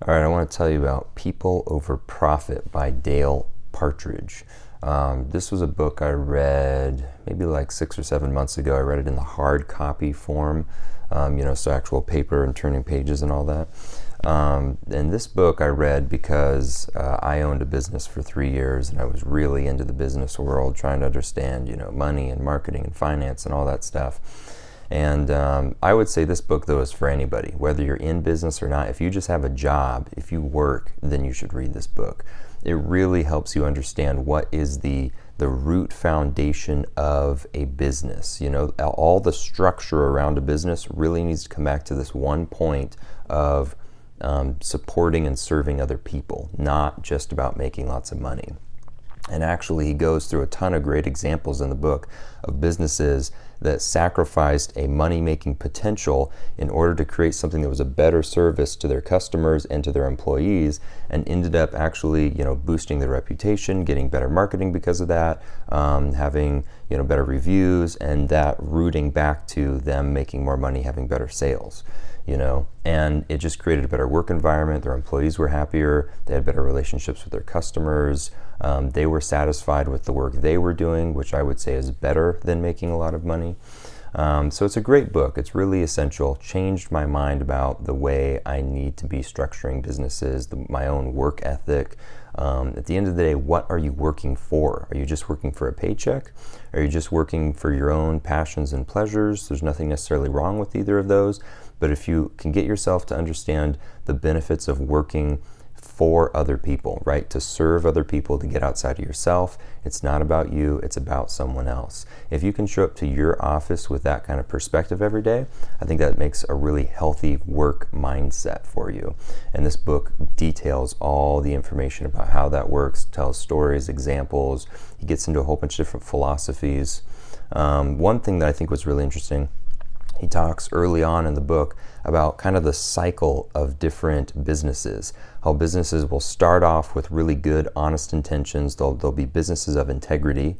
All right, I want to tell you about People Over Profit by Dale Partridge. This was a book I read maybe like 6 or 7 months ago. I read it in the hard copy form, so actual paper and turning pages and all that. And this book I read because I owned a business for 3 years and I was really into the business world, trying to understand, money and marketing and finance and all that stuff. And I would say this book, though, is for anybody, whether you're in business or not. If you just have a job, if you work, then you should read this book. It really helps you understand what is the root foundation of a business. All the structure around a business really needs to come back to this one point of supporting and serving other people, not just about making lots of money. And actually, he goes through a ton of great examples in the book of businesses that sacrificed a money-making potential in order to create something that was a better service to their customers and to their employees, and ended up actually, boosting their reputation, getting better marketing because of that, having, better reviews, and that rooting back to them making more money, having better sales. And it just created a better work environment. Their employees were happier. They had better relationships with their customers. They were satisfied with the work they were doing, which I would say is better than making a lot of money. So it's a great book. It's really essential. Changed my mind about the way I need to be structuring businesses, my own work ethic. At the end of the day, what are you working for? Are you just working for a paycheck? Are you just working for your own passions and pleasures? There's nothing necessarily wrong with either of those. But if you can get yourself to understand the benefits of working for other people, right? To serve other people, to get outside of yourself. It's not about you, it's about someone else. If you can show up to your office with that kind of perspective every day, I think that makes a really healthy work mindset for you. And this book details all the information about how that works, tells stories, examples. He gets into a whole bunch of different philosophies. One thing that I think was really interesting, he talks early on in the book about kind of the cycle of different businesses, how businesses will start off with really good, honest intentions. They'll be businesses of integrity,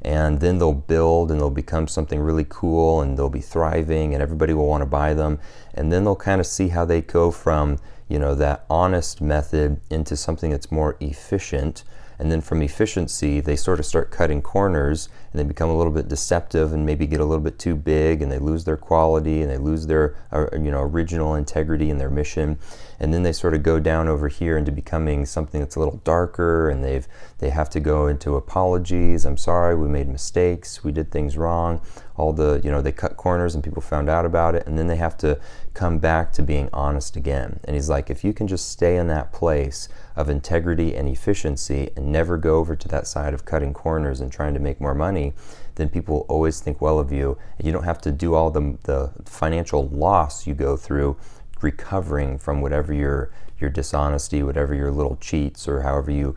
and then they'll build and they'll become something really cool, and they'll be thriving and everybody will want to buy them. And then they'll kind of see how they go from, that honest method into something that's more efficient. And then from efficiency, they sort of start cutting corners and they become a little bit deceptive and maybe get a little bit too big, and they lose their quality and they lose their original integrity and their mission. And then they sort of go down over here into becoming something that's a little darker, and they have to go into apologies. I'm sorry, we made mistakes, we did things wrong. They cut corners and people found out about it, and then they have to come back to being honest again. And he's like, if you can just stay in that place of integrity and efficiency and never go over to that side of cutting corners and trying to make more money, then people will always think well of you, and you don't have to do all the financial loss you go through recovering from whatever your dishonesty, whatever your little cheats, or however you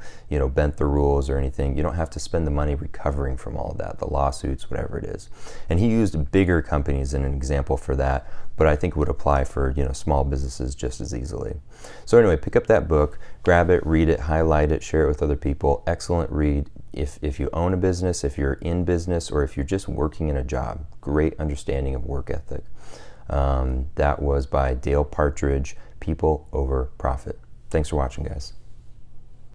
bent the rules or anything. You don't have to spend the money recovering from all of that, the lawsuits, whatever it is. And he used bigger companies in an example for that, but I think it would apply for small businesses just as easily. So anyway, pick up that book, grab it, read it, highlight it, share it with other people. Excellent read. If you own a business, if you're in business, or if you're just working in a job, great understanding of work ethic. That was by Dale Partridge, People Over Profit. Thanks for watching, guys.